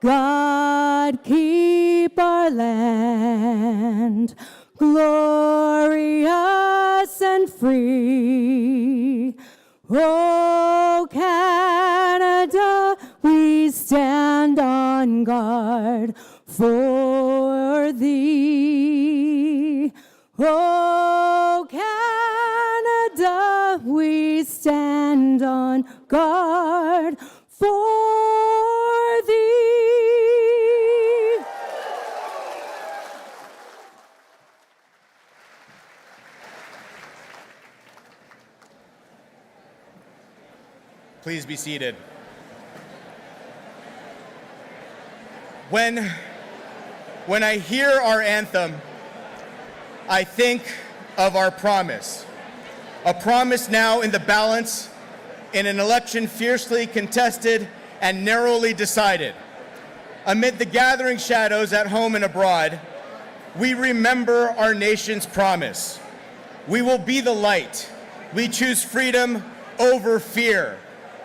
God keep our land glorious and free. Oh, Canada, we stand on guard for thee. Oh, Canada, we stand on guard for thee. Please be seated. When I hear our anthem, I think of our promise. A promise now in the balance in an election fiercely contested and narrowly decided. Amid the gathering shadows at home and abroad, we remember our nation's promise. We will be the light. We choose freedom over fear.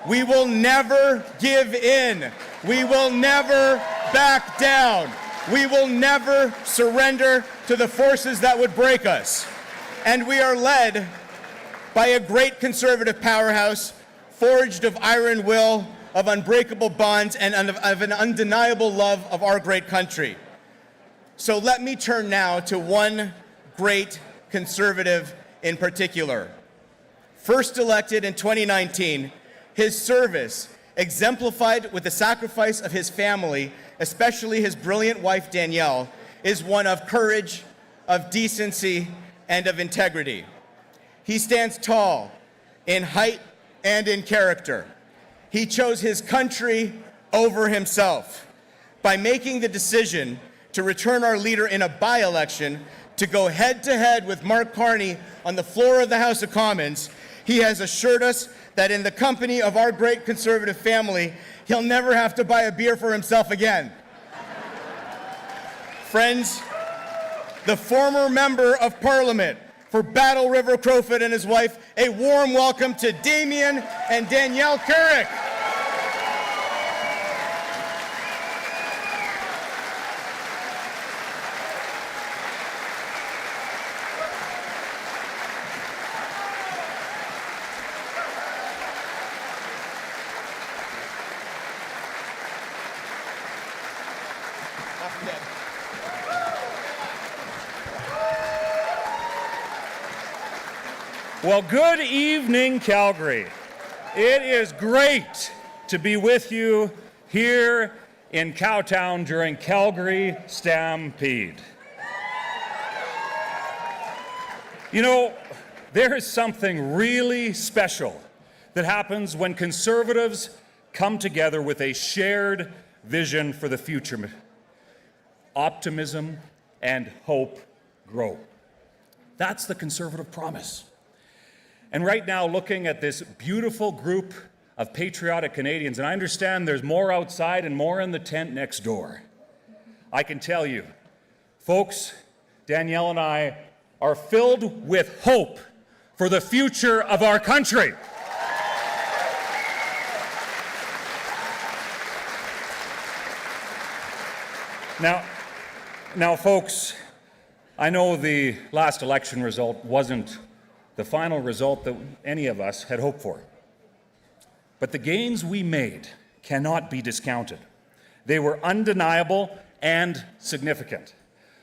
We will never give in. We will never back down. We will never surrender to the forces that would break us. And we are led by a great conservative powerhouse, forged of iron will, of unbreakable bonds, and of an undeniable love of our great country. So let me turn now to one great conservative in particular. First elected in 2019, his service, exemplified with the sacrifice of his family, especially his brilliant wife Danielle, is one of courage, of decency, and of integrity. He stands tall in height and in character. He chose his country over himself by making the decision to return our leader in a by-election to go head-to-head with Mark Carney on the floor of the House of Commons. He has assured us that in the company of our great conservative family, he'll never have to buy a beer for himself again. Friends, the former member of Parliament for Battle River Crowfoot and his wife, a warm welcome to Damien and Danielle Carrick. Well, good evening, Calgary. It is great to be with you here in Cowtown during Calgary Stampede. You know, there is something really special that happens when conservatives come together with a shared vision for the future. Optimism and hope grow. That's the conservative promise. And right now, looking at this beautiful group of patriotic Canadians, and I understand there's more outside and more in the tent next door, I can tell you, folks, Danielle and I are filled with hope for the future of our country. Now, folks, I know the last election result wasn't the final result that any of us had hoped for. But the gains we made cannot be discounted. They were undeniable and significant.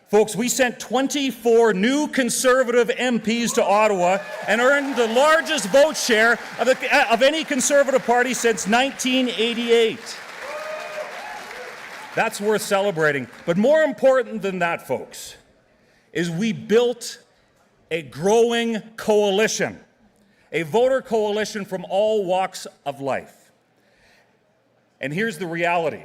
Folks, we sent 24 new Conservative MPs to Ottawa and earned the largest vote share of any Conservative party since 1988. That's worth celebrating. But more important than that, folks, is we built a growing coalition, a voter coalition from all walks of life. And here's the reality.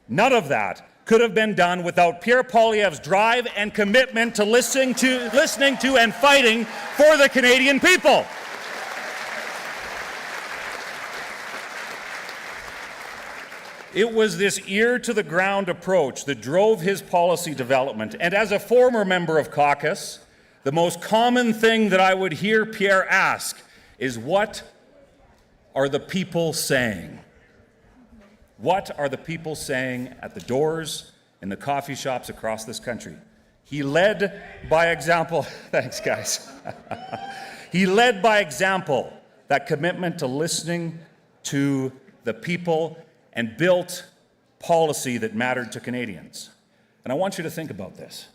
None of that could have been done without Pierre Poilievre's drive and commitment to listening to and fighting for the Canadian people. It was this ear-to-the-ground approach that drove his policy development. And as a former member of caucus, the most common thing that I would hear Pierre ask is, what are the people saying? What are the people saying at the doors, in the coffee shops across this country? He led by example. Thanks, guys. He led by example that commitment to listening to the people and built policy that mattered to Canadians. And I want you to think about this.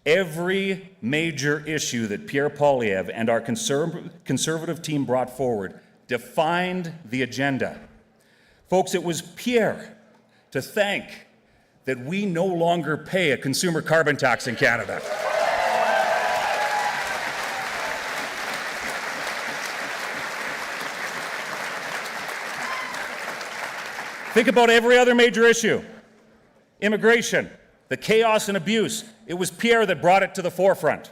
Every major issue that Pierre Poilievre and our conservative team brought forward defined the agenda. Folks, it was Pierre to thank that we no longer pay a consumer carbon tax in Canada. Think about every other major issue. Immigration, the chaos and abuse. It was Pierre that brought it to the forefront.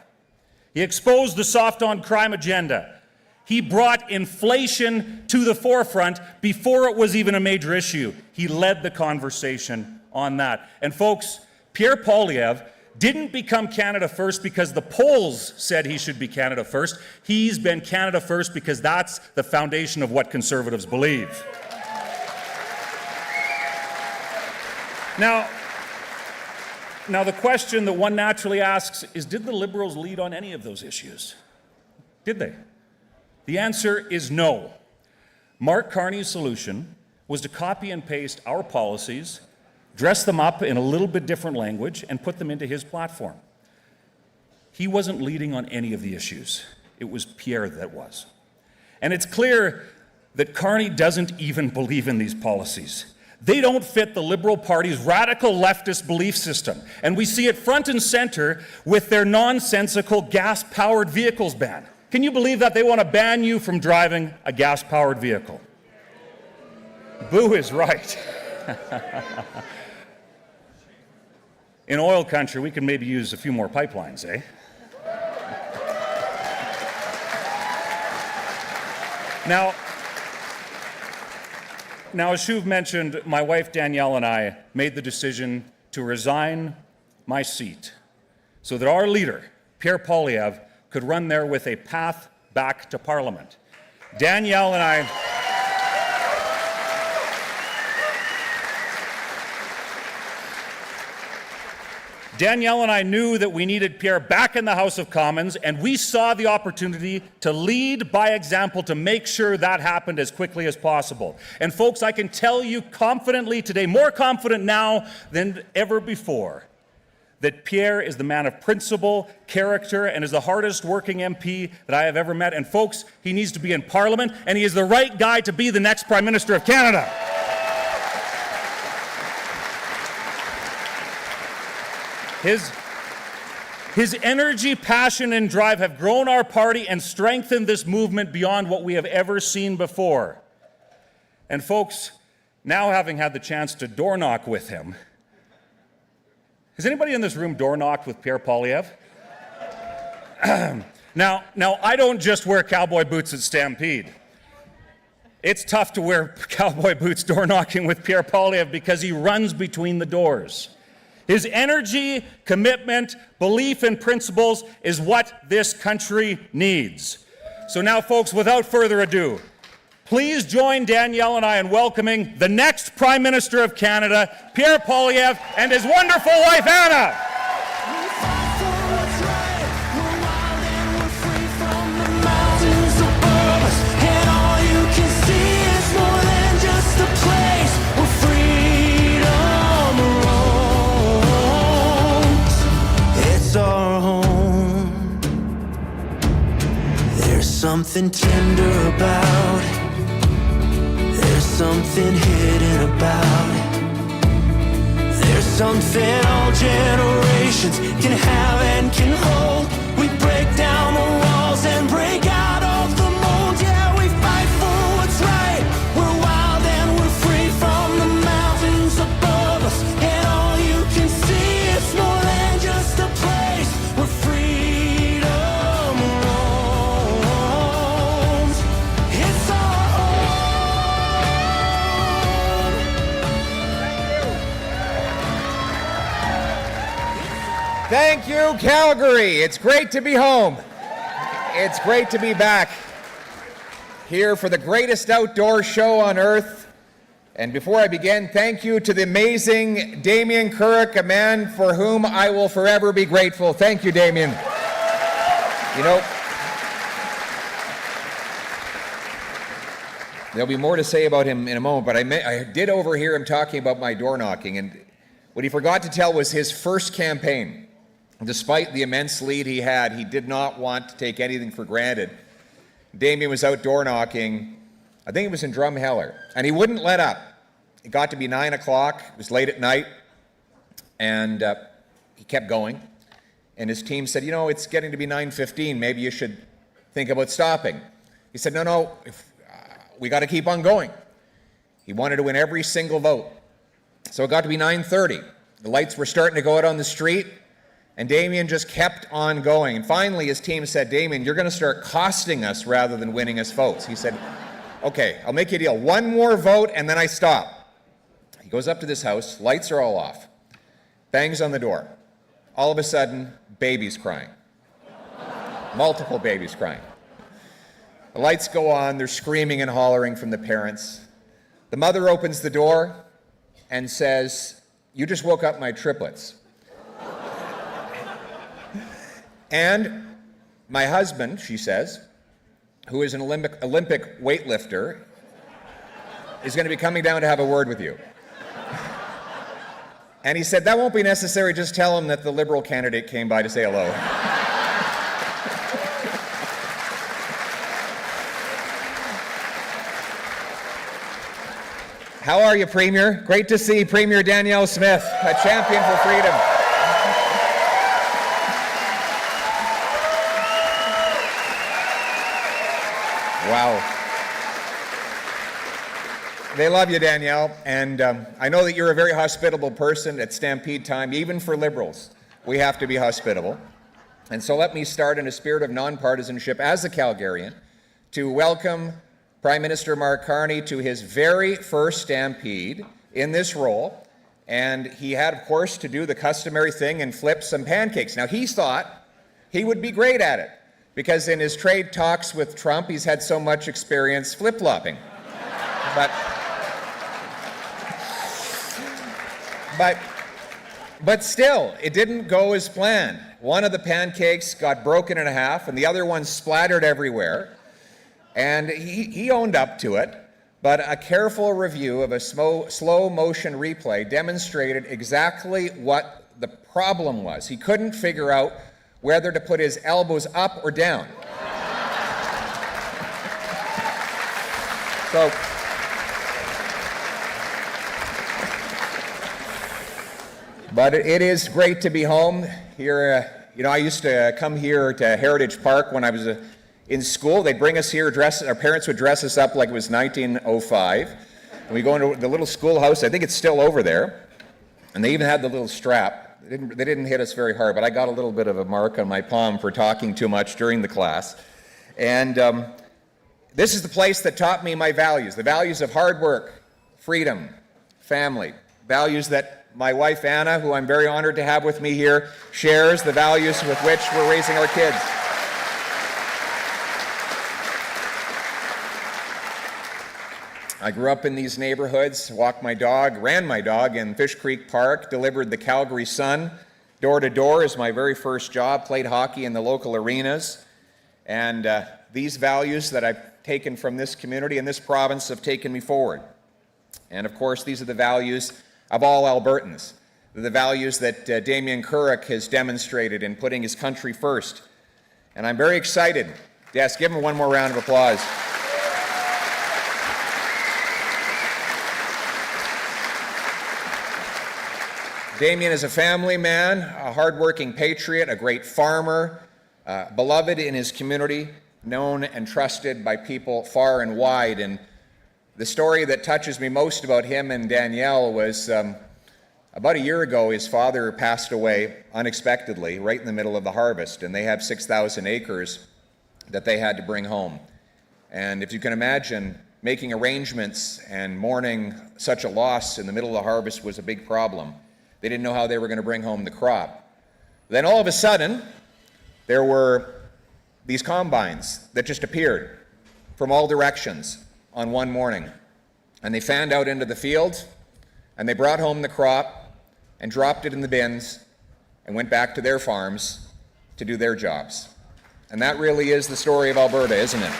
He exposed the soft on crime agenda. He brought inflation to the forefront before it was even a major issue. He led the conversation on that. And folks, Pierre Poilievre didn't become Canada First because the polls said he should be Canada First. He's been Canada First because that's the foundation of what Conservatives believe. Now, the question that one naturally asks is, did the Liberals lead on any of those issues? Did they? The answer is no. Mark Carney's solution was to copy and paste our policies, dress them up in a little bit different language, and put them into his platform. He wasn't leading on any of the issues. It was Pierre that was. And it's clear that Carney doesn't even believe in these policies. They don't fit the Liberal Party's radical leftist belief system. And we see it front and center with their nonsensical gas-powered vehicles ban. Can you believe that? They want to ban you from driving a gas-powered vehicle. Boo is right. In oil country, we can maybe use a few more pipelines, eh? Now, as Shuv mentioned, my wife Danielle and I made the decision to resign my seat so that our leader, Pierre Poilievre, could run there with a path back to Parliament. Danielle and I knew that we needed Pierre back in the House of Commons, and we saw the opportunity to lead by example to make sure that happened as quickly as possible. And folks, I can tell you confidently today, more confident now than ever before, that Pierre is the man of principle, character, and is the hardest working MP that I have ever met. And folks, he needs to be in Parliament, and he is the right guy to be the next Prime Minister of Canada. His energy, passion, and drive have grown our party and strengthened this movement beyond what we have ever seen before. And folks, now having had the chance to door knock with him, has anybody in this room door knocked with Pierre Poilievre? Now, I don't just wear cowboy boots at Stampede. It's tough to wear cowboy boots door knocking with Pierre Poilievre because he runs between the doors. His energy, commitment, belief in principles is what this country needs. So now, folks, without further ado, please join Danielle and I in welcoming the next Prime Minister of Canada, Pierre Poilievre, and his wonderful wife, Anna. Something tender about it. There's something hidden about it. There's something all generations can have and can hold. We break down the walls and break out of the mold. Yeah, we fight for what's right. We're wild and we're free from the mountains above us. And all you can see is more than just a place where freedom roams. It's our home. Thank you, Calgary. It's great to be home. It's great to be back here for the greatest outdoor show on earth And before I begin, thank you to the amazing Damien Currick, a man for whom I will forever be grateful. Thank you, Damien. You know, there'll be more to say about him in a moment, but I did overhear him talking about my door knocking, and what he forgot to tell was his first campaign. Despite the immense lead he had, he did not want to take anything for granted. Damien was out door knocking, I think it was in Drumheller, and he wouldn't let up. It got to be 9 o'clock, it was late at night, and he kept going. And his team said, you know, it's getting to be 9:15, maybe you should think about stopping. He said, no, we got to keep on going. He wanted to win every single vote. So it got to be 9:30. The lights were starting to go out on the street, and Damien just kept on going. And finally, his team said, Damien, you're going to start costing us rather than winning us votes. He said, okay, I'll make you a deal. One more vote, and then I stop. He goes up to this house, lights are all off, bangs on the door. All of a sudden, babies crying. Multiple babies crying. The lights go on, they're screaming and hollering from the parents. The mother opens the door and says, you just woke up my triplets. And my husband, she says, who is an Olympic weightlifter, is going to be coming down to have a word with you. And he said, that won't be necessary, just tell him that the Liberal candidate came by to say hello. How are you, Premier? Great to see Premier Danielle Smith, a champion for freedom. Wow. They love you, Danielle, and I know that you're a very hospitable person at Stampede time, even for Liberals. We have to be hospitable. And so let me start in a spirit of nonpartisanship as a Calgarian to welcome Prime Minister Mark Carney to his very first Stampede in this role. And he had, of course, to do the customary thing and flip some pancakes. Now, he thought he would be great at it, because in his trade talks with Trump, he's had so much experience flip-flopping. But still, it didn't go as planned. One of the pancakes got broken in half, and the other one splattered everywhere. And he owned up to it, but a careful review of a slow motion replay demonstrated exactly what the problem was. He couldn't figure out whether to put his elbows up or down. So, but it is great to be home here. You know, I used to come here to Heritage Park when I was in school. They'd bring us here, our parents would dress us up like it was 1905. And we go into the little schoolhouse, I think it's still over there. And they even had the little strap. They didn't hit us very hard, but I got a little bit of a mark on my palm for talking too much during the class. And this is the place that taught me my values, the values of hard work, freedom, family, values that my wife Anna, who I'm very honored to have with me here, shares, the values with which we're raising our kids. I grew up in these neighborhoods, walked my dog, ran my dog in Fish Creek Park, delivered the Calgary Sun door to door as my very first job, played hockey in the local arenas. And these values that I've taken from this community and this province have taken me forward. And of course, these are the values of all Albertans. They're the values that Damien Currick has demonstrated in putting his country first. And I'm very excited. Yes, give him one more round of applause. Damien is a family man, a hardworking patriot, a great farmer, beloved in his community, known and trusted by people far and wide. And the story that touches me most about him and Danielle was about a year ago, his father passed away unexpectedly right in the middle of the harvest, and they have 6,000 acres that they had to bring home. And if you can imagine, making arrangements and mourning such a loss in the middle of the harvest was a big problem. They didn't know how they were going to bring home the crop. Then all of a sudden, there were these combines that just appeared from all directions on one morning. and they fanned out into the field, and they brought home the crop and dropped it in the bins and went back to their farms to do their jobs. And that really is the story of Alberta, isn't it?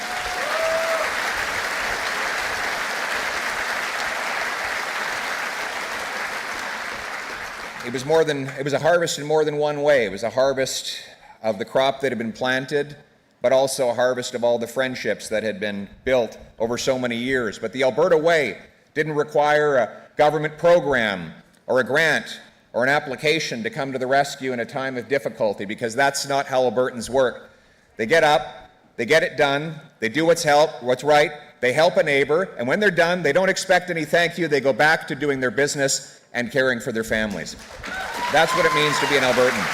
It was a harvest in more than one way. It was a harvest of the crop that had been planted, but also a harvest of all the friendships that had been built over so many years. But the Alberta Way didn't require a government program or a grant or an application to come to the rescue in a time of difficulty, because that's not how Albertans work. They get up, they get it done, they do what's right, they help a neighbor, and when they're done, they don't expect any thank you. They go back to doing their business and caring for their families. That's what it means to be an Albertan.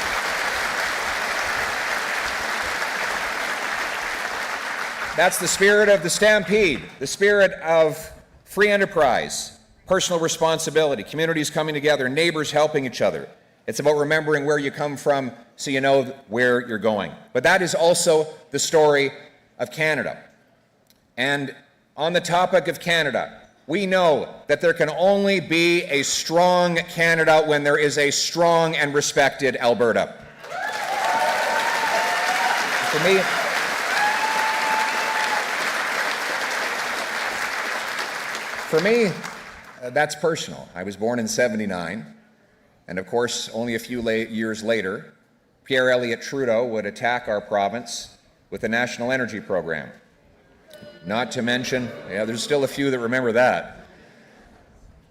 That's the spirit of the Stampede, the spirit of free enterprise, personal responsibility, communities coming together, neighbors helping each other. It's about remembering where you come from so you know where you're going. But that is also the story of Canada. And on the topic of Canada, we know that there can only be a strong Canada when there is a strong and respected Alberta. For me, that's personal. I was born in '79, and of course, only a few years later, Pierre Elliott Trudeau would attack our province with the National Energy Program. Not to mention, there's still a few that remember that.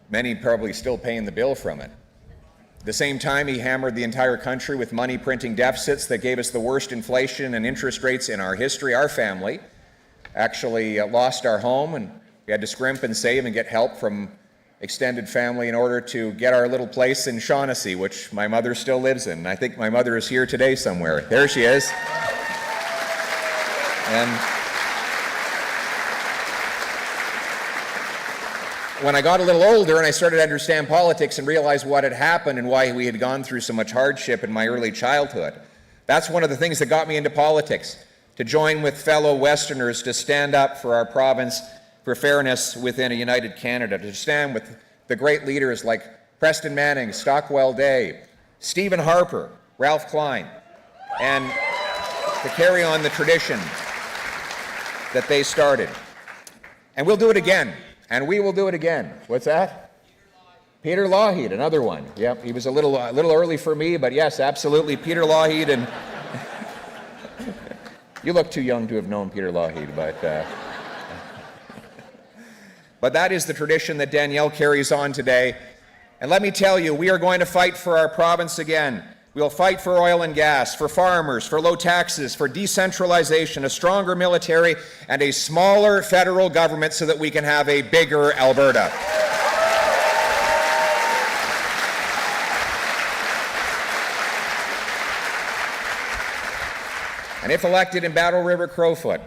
Many probably still paying the bill from it. At the same time, he hammered the entire country with money printing deficits that gave us the worst inflation and interest rates in our history. Our family actually lost our home, and we had to scrimp and save and get help from extended family in order to get our little place in Shaughnessy, which my mother still lives in. I think my mother is here today somewhere. There she is. And when I got a little older and I started to understand politics and realize what had happened and why we had gone through so much hardship in my early childhood, that's one of the things that got me into politics, to join with fellow Westerners to stand up for our province, for fairness within a united Canada, to stand with the great leaders like Preston Manning, Stockwell Day, Stephen Harper, Ralph Klein, and to carry on the tradition that they started. And we'll do it again. And we will do it again. What's that? Peter Lougheed, another one. Yep, he was a little early for me, but yes, absolutely, Peter Lougheed. And you look too young to have known Peter Lougheed, but that is the tradition that Danielle carries on today. And let me tell you, we are going to fight for our province again. We'll fight for oil and gas, for farmers, for low taxes, for decentralization, a stronger military, and a smaller federal government so that we can have a bigger Alberta. And if elected in Battle River Crowfoot,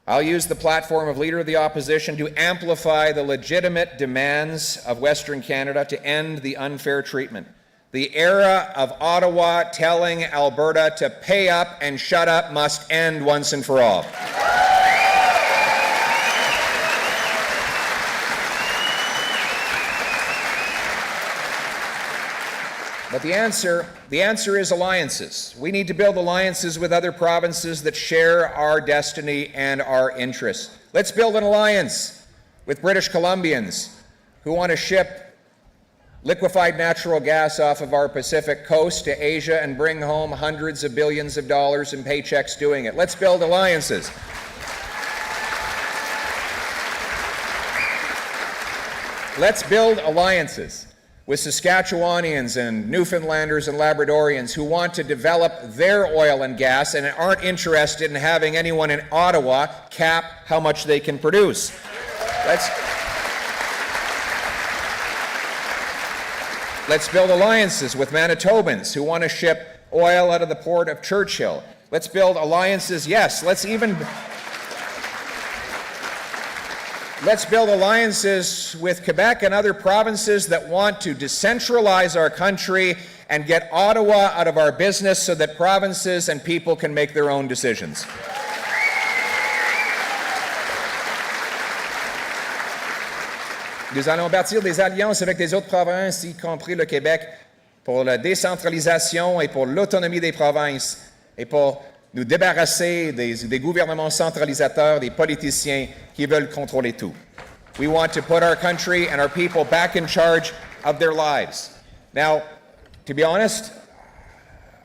I'll use the platform of Leader of the Opposition to amplify the legitimate demands of Western Canada to end the unfair treatment. The era of Ottawa telling Alberta to pay up and shut up must end once and for all. But the answer is alliances. We need to build alliances with other provinces that share our destiny and our interests. Let's build an alliance with British Columbians who want to ship liquefied natural gas off of our Pacific coast to Asia and bring home hundreds of billions of dollars in paychecks doing it. Let's build alliances. Let's build alliances with Saskatchewanians and Newfoundlanders and Labradorians who want to develop their oil and gas and aren't interested in having anyone in Ottawa cap how much they can produce. Let's build alliances with Manitobans who want to ship oil out of the port of Churchill. Let's build alliances, yes, let's build alliances with Quebec and other provinces that want to decentralize our country and get Ottawa out of our business so that provinces and people can make their own decisions. Nous allons bâtir des alliances avec les autres provinces, y compris le Québec, pour la décentralisation et pour l'autonomie des provinces et pour nous débarrasser des gouvernements centralisateurs, des politiciens qui veulent contrôler tout. We want to put our country and our people back in charge of their lives. Now, to be honest,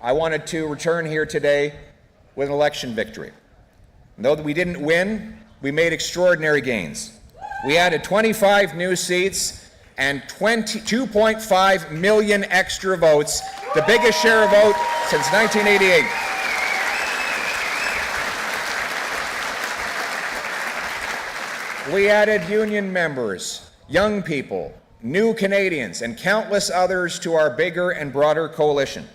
I wanted to return here today with an election victory. And though we didn't win, we made extraordinary gains. We added 25 new seats and 2.5 million extra votes, the biggest share of vote since 1988. We added union members, young people, new Canadians, and countless others to our bigger and broader coalition.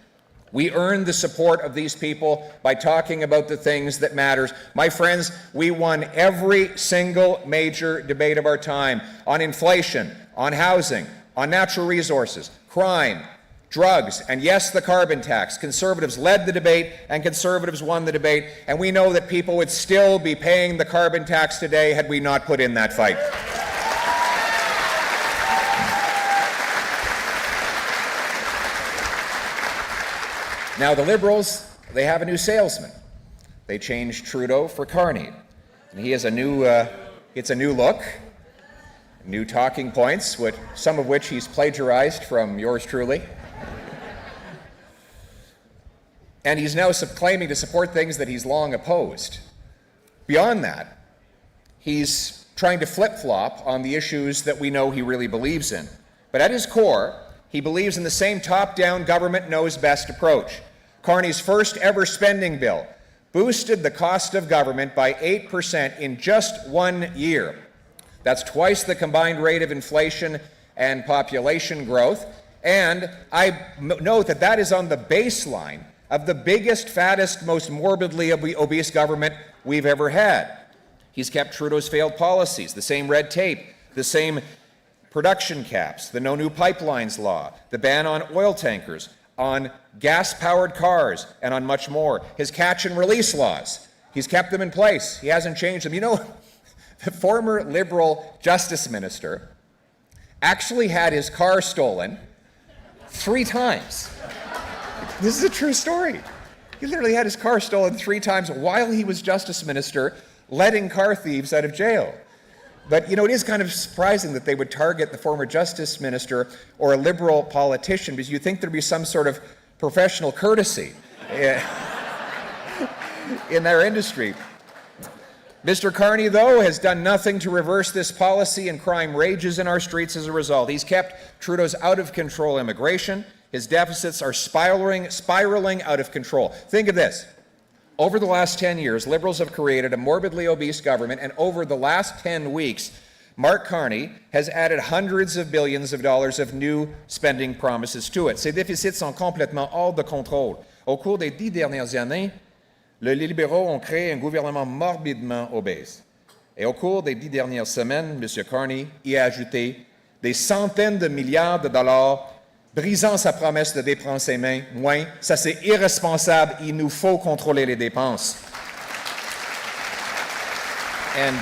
We earned the support of these people by talking about the things that matters. My friends, we won every single major debate of our time on inflation, on housing, on natural resources, crime, drugs, and yes, the carbon tax. Conservatives led the debate and Conservatives won the debate, and we know that people would still be paying the carbon tax today had we not put in that fight. Now, the Liberals, they have a new salesman. They changed Trudeau for Carney. And he has a new, it's a new look, new talking points, some of which he's plagiarized from yours truly. And he's now claiming to support things that he's long opposed. Beyond that, he's trying to flip-flop on the issues that we know he really believes in. But at his core, he believes in the same top-down government knows best approach. Carney's first ever spending bill boosted the cost of government by 8% in just 1 year. That's twice the combined rate of inflation and population growth. And I note that that is on the baseline of the biggest, fattest, most morbidly obese government we've ever had. He's kept Trudeau's failed policies, the same red tape, the same production caps, the no new pipelines law, the ban on oil tankers, on gas-powered cars, and on much more. His catch and release laws, he's kept them in place. He hasn't changed them. You know, the former Liberal Justice Minister actually had his car stolen 3 times. This is a true story. He literally had his car stolen 3 times while he was Justice Minister, letting car thieves out of jail. But, you know, it is kind of surprising that they would target the former Justice Minister or a Liberal politician, because you'd think there'd be some sort of professional courtesy in their industry. Mr. Carney, though, has done nothing to reverse this policy, and crime rages in our streets as a result. He's kept Trudeau's out-of-control immigration. His deficits are spiraling out of control. Think of this. Over the last 10 years, Liberals have created a morbidly obese government, and over the last 10 weeks, Mark Carney has added hundreds of billions of dollars of new spending promises to it. Ces déficits sont complètement hors de contrôle. Au cours des 10 dernières années, les libéraux ont créé un gouvernement morbidement obèse. Et au cours des 10 dernières semaines, M. Carney y a ajouté des centaines de milliards de dollars, brisant sa promesse de dépenser moins. Ça, c'est irresponsable. Il nous faut contrôler les dépenses. And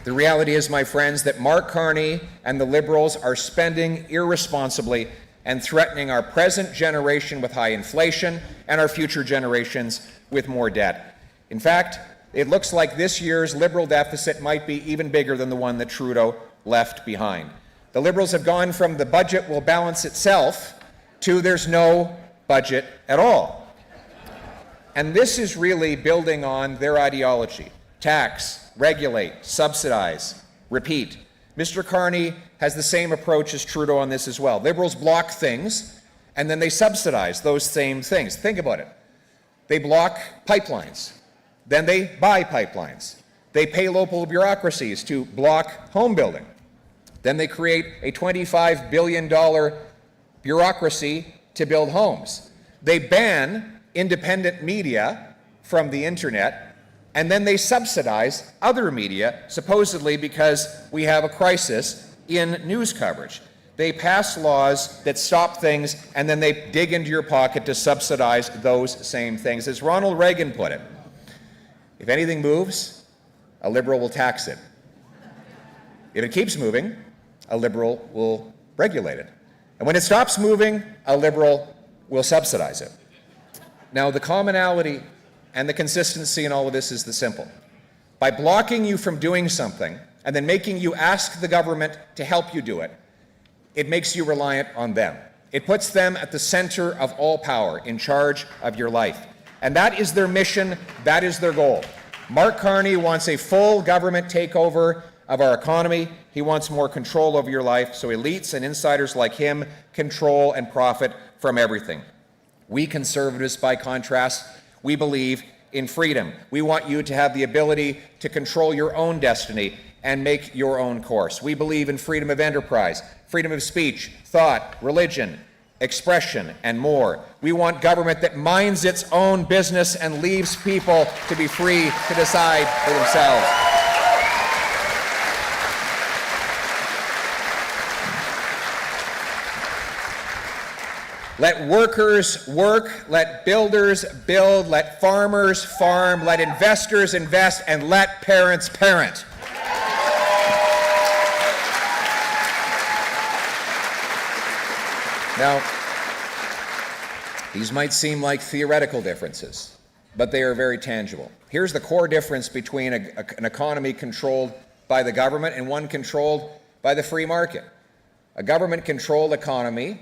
the reality is, my friends, that Mark Carney and the Liberals are spending irresponsibly and threatening our present generation with high inflation and our future generations with more debt. In fact, it looks like this year's Liberal deficit might be even bigger than the one that Trudeau left behind. The Liberals have gone from the budget will balance itself to there's no budget at all. And this is really building on their ideology. Tax, regulate, subsidize, repeat. Mr. Carney has the same approach as Trudeau on this as well. Liberals block things, and then they subsidize those same things. Think about it. They block pipelines. Then they buy pipelines. They pay local bureaucracies to block home building. Then they create a $25 billion bureaucracy to build homes. They ban independent media from the internet, and then they subsidize other media, supposedly because we have a crisis in news coverage. They pass laws that stop things, and then they dig into your pocket to subsidize those same things. As Ronald Reagan put it, if anything moves, a Liberal will tax it. If it keeps moving, a Liberal will regulate it. And when it stops moving, a Liberal will subsidize it. Now, the commonality and the consistency in all of this is the simple. By blocking you from doing something and then making you ask the government to help you do it, it makes you reliant on them. It puts them at the center of all power, in charge of your life. And that is their mission, that is their goal. Mark Carney wants a full government takeover of our economy. He wants more control over your life, so elites and insiders like him control and profit from everything. We Conservatives, by contrast, we believe in freedom. We want you to have the ability to control your own destiny and make your own course. We believe in freedom of enterprise, freedom of speech, thought, religion, expression, and more. We want government that minds its own business and leaves people to be free to decide for themselves. Let workers work, let builders build, let farmers farm, let investors invest, and let parents parent. Now, these might seem like theoretical differences, but they are very tangible. Here's the core difference between an economy controlled by the government and one controlled by the free market. A government-controlled economy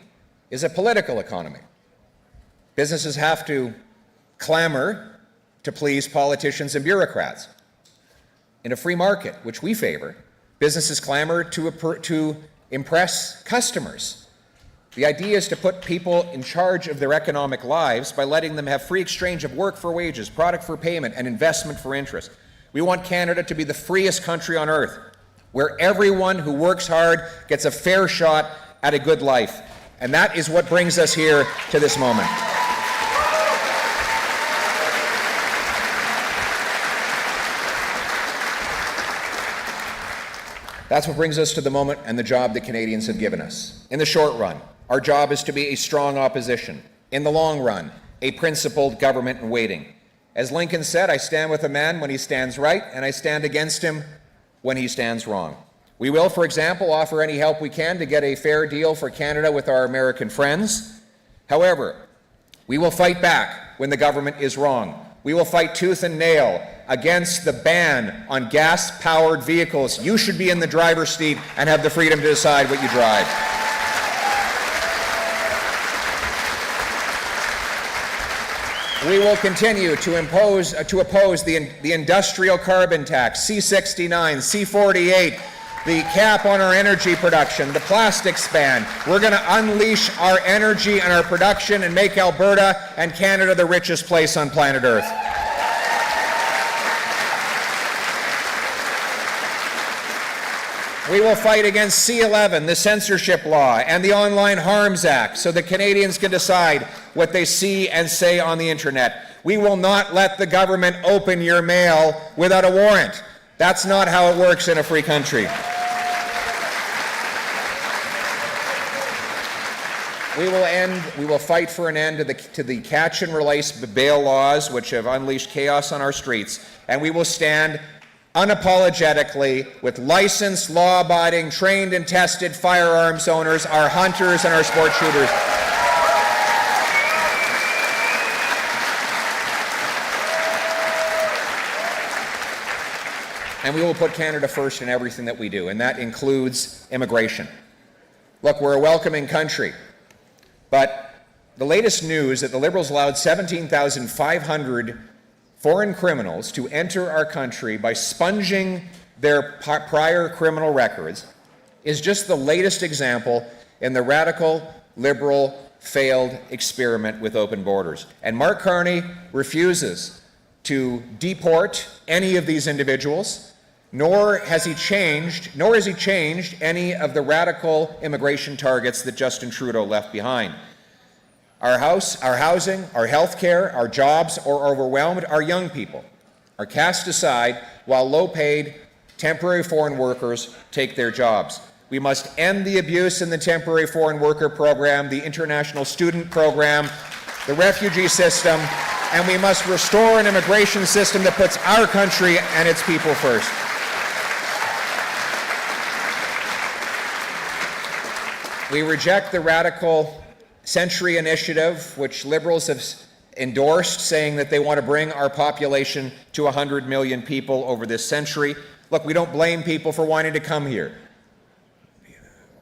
is a political economy. Businesses have to clamor to please politicians and bureaucrats. In a free market, which we favor, businesses clamor to impress customers. The idea is to put people in charge of their economic lives by letting them have free exchange of work for wages, product for payment, and investment for interest. We want Canada to be the freest country on earth, where everyone who works hard gets a fair shot at a good life. And that is what brings us here to this moment. That's what brings us to the moment and the job that Canadians have given us. In the short run, our job is to be a strong opposition. In the long run, a principled government in waiting. As Lincoln said, I stand with a man when he stands right, and I stand against him when he stands wrong. We will, for example, offer any help we can to get a fair deal for Canada with our American friends. However, we will fight back when the government is wrong. We will fight tooth and nail against the ban on gas-powered vehicles. You should be in the driver's seat and have the freedom to decide what you drive. We will continue to oppose the industrial carbon tax, C-69, C-48, the cap on our energy production, the plastics ban. We're going to unleash our energy and our production and make Alberta and Canada the richest place on planet Earth. We will fight against C-11, the censorship law, and the Online Harms Act, so that Canadians can decide what they see and say on the internet. We will not let the government open your mail without a warrant. That's not how it works in a free country. We will fight for an end to the catch and release bail laws, which have unleashed chaos on our streets, and we will stand unapologetically with licensed, law-abiding, trained and tested firearms owners, our hunters and our sport shooters. And we will put Canada first in everything that we do, and that includes immigration. Look, we're a welcoming country, but the latest news that the Liberals allowed 17,500 foreign criminals to enter our country by sponging their prior criminal records is just the latest example in the radical, Liberal, failed experiment with open borders. And Mark Carney refuses to deport any of these individuals, nor has he changed any of the radical immigration targets that Justin Trudeau left behind. Our housing, our health care, our jobs are overwhelmed. Our young people are cast aside while low-paid, temporary foreign workers take their jobs. We must end the abuse in the temporary foreign worker program, the international student program, the refugee system, and we must restore an immigration system that puts our country and its people first. We reject the radical century initiative, which Liberals have endorsed, saying that they want to bring our population to 100 million people over this century. Look, we don't blame people for wanting to come here.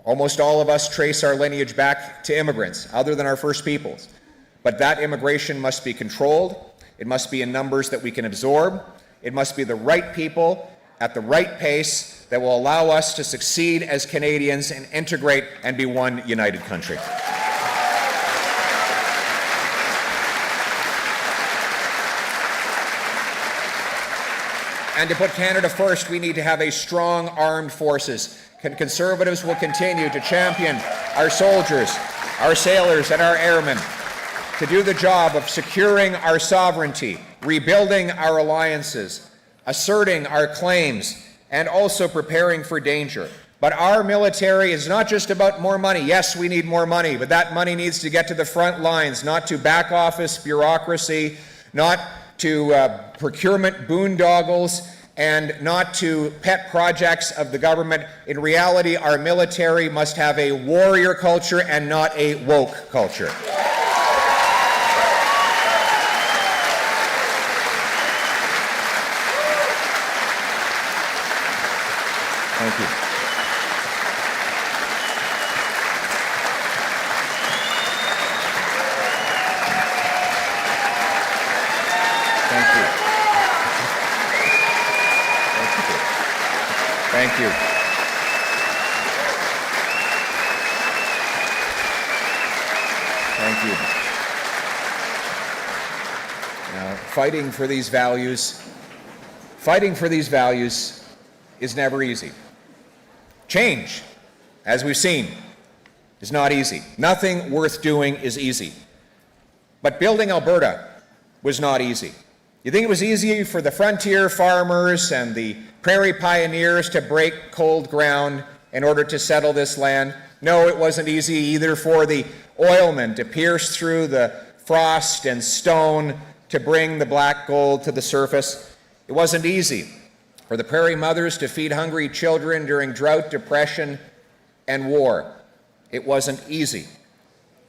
Almost all of us trace our lineage back to immigrants, other than our First Peoples. But that immigration must be controlled. It must be in numbers that we can absorb. It must be the right people at the right pace that will allow us to succeed as Canadians and integrate and be one united country. And to put Canada first, we need to have a strong armed forces. Conservatives will continue to champion our soldiers, our sailors, and our airmen to do the job of securing our sovereignty, rebuilding our alliances, asserting our claims, and also preparing for danger. But our military is not just about more money. Yes, we need more money, but that money needs to get to the front lines, not to back office bureaucracy, not to procurement boondoggles, and not to pet projects of the government. In reality, our military must have a warrior culture and not a woke culture. Thank you. Thank you. Thank you. Now, fighting for these values is never easy. Change, as we've seen, is not easy. Nothing worth doing is easy. But building Alberta was not easy. You think it was easy for the frontier farmers and the prairie pioneers to break cold ground in order to settle this land? No, it wasn't easy either for the oilmen to pierce through the frost and stone to bring the black gold to the surface. It wasn't easy for the prairie mothers to feed hungry children during drought, depression, and war. It wasn't easy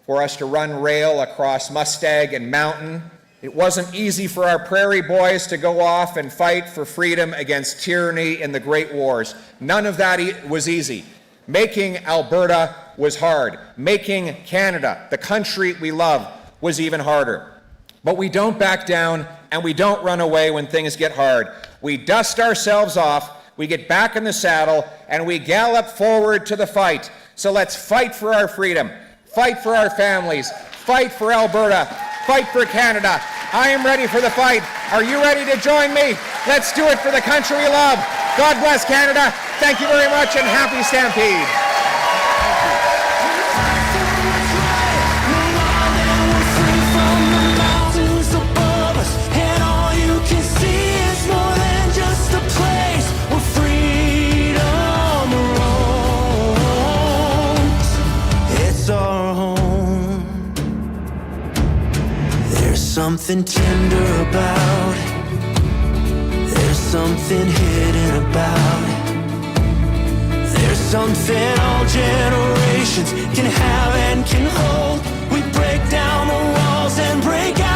for us to run rail across Mustang and Mountain. It wasn't easy for our prairie boys to go off and fight for freedom against tyranny in the Great Wars. None of that was easy. Making Alberta was hard. Making Canada, the country we love, was even harder. But we don't back down and we don't run away when things get hard. We dust ourselves off, we get back in the saddle, and we gallop forward to the fight. So let's fight for our freedom, fight for our families, fight for Alberta, fight for Canada. I am ready for the fight. Are you ready to join me? Let's do it for the country we love. God bless Canada. Thank you very much and happy Stampede. Something tender about it. There's something hidden about it. There's something all generations can have and can hold. We break down the walls and break out.